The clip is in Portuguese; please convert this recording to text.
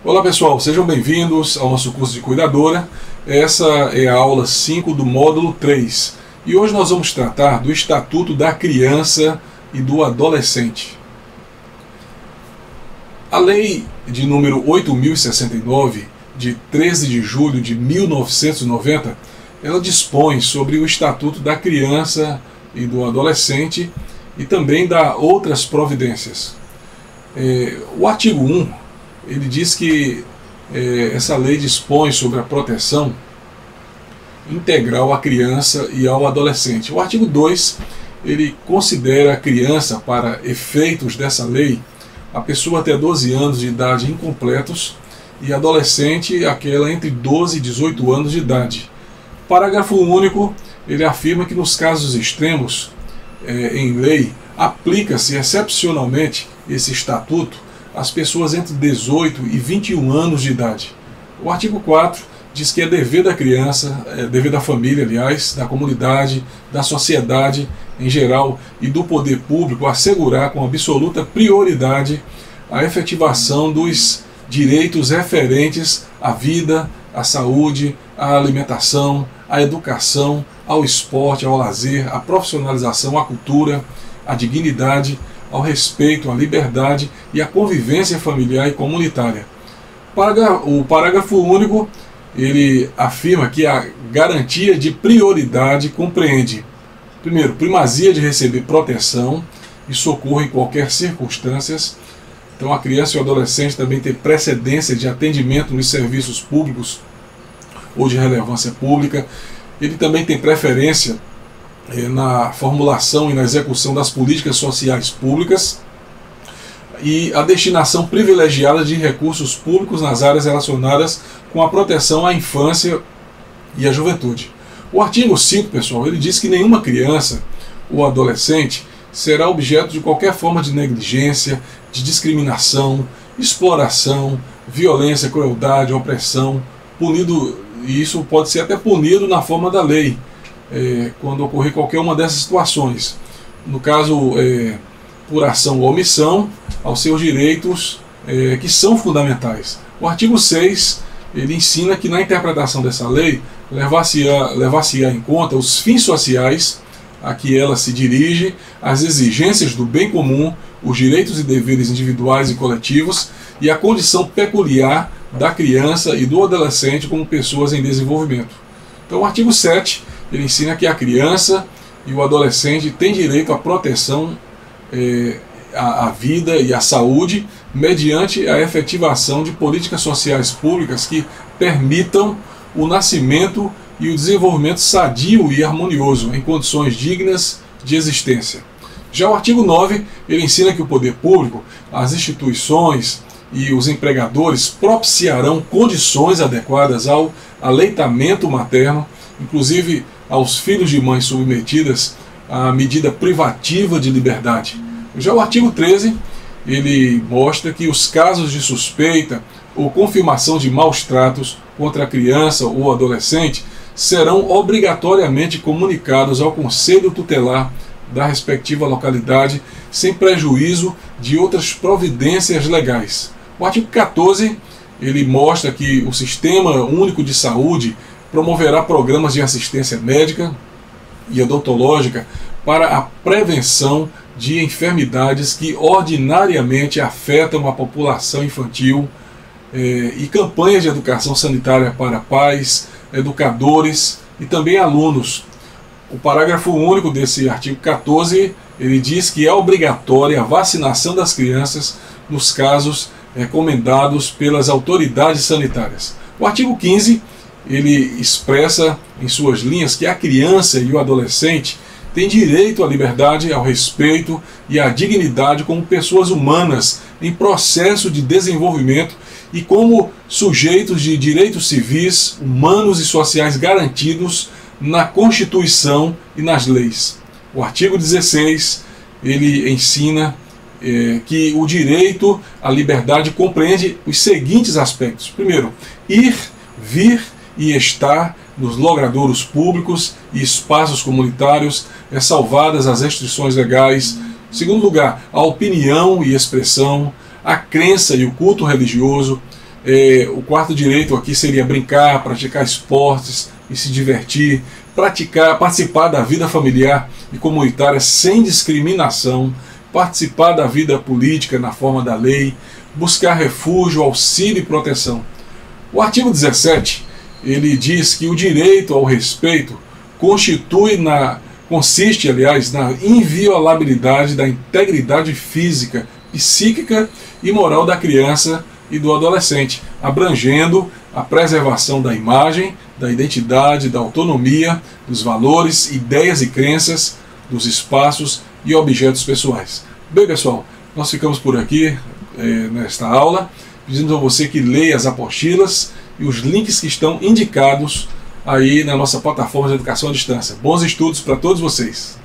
Olá pessoal, sejam bem-vindos ao nosso curso de Cuidadora. Essa é a aula 5 do módulo 3 e hoje nós vamos tratar do Estatuto da Criança e do Adolescente. A Lei de número 8.069, de 13 de julho de 1990, ela dispõe sobre o Estatuto da Criança e do Adolescente e também dá outras providências. O artigo 1 ele diz que essa lei dispõe sobre a proteção integral à criança e ao adolescente. O artigo 2 ele considera a criança, para efeitos dessa lei, a pessoa até 12 anos de idade incompletos e adolescente aquela entre 12 e 18 anos de idade. Parágrafo único, ele afirma que nos casos extremos em lei, aplica-se excepcionalmente esse estatuto às pessoas entre 18 e 21 anos de idade. O artigo 4 diz que é dever da criança, é dever da família, aliás, da comunidade, da sociedade em geral e do poder público assegurar com absoluta prioridade a efetivação dos direitos referentes à vida, à saúde, à alimentação, à educação, ao esporte, ao lazer, à profissionalização, à cultura, à dignidade, ao respeito, à liberdade e à convivência familiar e comunitária. O parágrafo único ele afirma que a garantia de prioridade compreende, primeiro, primazia de receber proteção e socorro em qualquer circunstância. Então a criança e o adolescente também têm precedência de atendimento nos serviços públicos ou de relevância pública. Ele também tem preferência na formulação e na execução das políticas sociais públicas e a destinação privilegiada de recursos públicos nas áreas relacionadas com a proteção à infância e à juventude. O artigo 5, pessoal, ele diz que nenhuma criança ou adolescente será objeto de qualquer forma de negligência, de discriminação, exploração, violência, crueldade, opressão, punido, e isso pode ser até punido na forma da lei, quando ocorrer qualquer uma dessas situações. No caso, por ação ou omissão, aos seus direitos que são fundamentais. O artigo 6, ele ensina que na interpretação dessa lei, levar-se-á em conta os fins sociais a que ela se dirige, as exigências do bem comum, os direitos e deveres individuais e coletivos e a condição peculiar da criança e do adolescente como pessoas em desenvolvimento. Então o artigo 7, ele ensina que a criança e o adolescente têm direito à proteção à vida e à saúde mediante a efetivação de políticas sociais públicas que permitam o nascimento e o desenvolvimento sadio e harmonioso em condições dignas de existência. Já o artigo 9, ele ensina que o poder público, as instituições e os empregadores propiciarão condições adequadas ao aleitamento materno, inclusive aos filhos de mães submetidas à medida privativa de liberdade. Já o artigo 13, ele mostra que os casos de suspeita ou confirmação de maus tratos contra a criança ou adolescente serão obrigatoriamente comunicados ao Conselho Tutelar da respectiva localidade, sem prejuízo de outras providências legais. O artigo 14, ele mostra que o Sistema Único de Saúde promoverá programas de assistência médica e odontológica para a prevenção de enfermidades que ordinariamente afetam a população infantil e campanhas de educação sanitária para pais, educadores e também alunos. O parágrafo único desse artigo 14, ele diz que é obrigatória a vacinação das crianças nos casos recomendados pelas autoridades sanitárias. O artigo 15, ele expressa em suas linhas que a criança e o adolescente têm direito à liberdade, ao respeito e à dignidade como pessoas humanas em processo de desenvolvimento e como sujeitos de direitos civis, humanos e sociais garantidos na Constituição e nas leis. O artigo 16, ele ensina que o direito à liberdade compreende os seguintes aspectos. Primeiro, ir, vir e estar nos logradouros públicos e espaços comunitários, ressalvadas as restrições legais. Em segundo lugar, a opinião e expressão, a crença e o culto religioso. O quarto direito aqui seria brincar, praticar esportes e se divertir, participar da vida familiar e comunitária sem discriminação, participar da vida política na forma da lei, buscar refúgio, auxílio e proteção. O artigo 17, ele diz que o direito ao respeito consiste, aliás, na inviolabilidade da integridade física, psíquica e moral da criança e do adolescente, abrangendo a preservação da imagem, da identidade, da autonomia, dos valores, ideias e crenças, dos espaços e objetos pessoais. Bem, pessoal, nós ficamos por aqui nesta aula. Pedimos a você que leia as apostilas e os links que estão indicados aí na nossa plataforma de educação à distância. Bons estudos para todos vocês!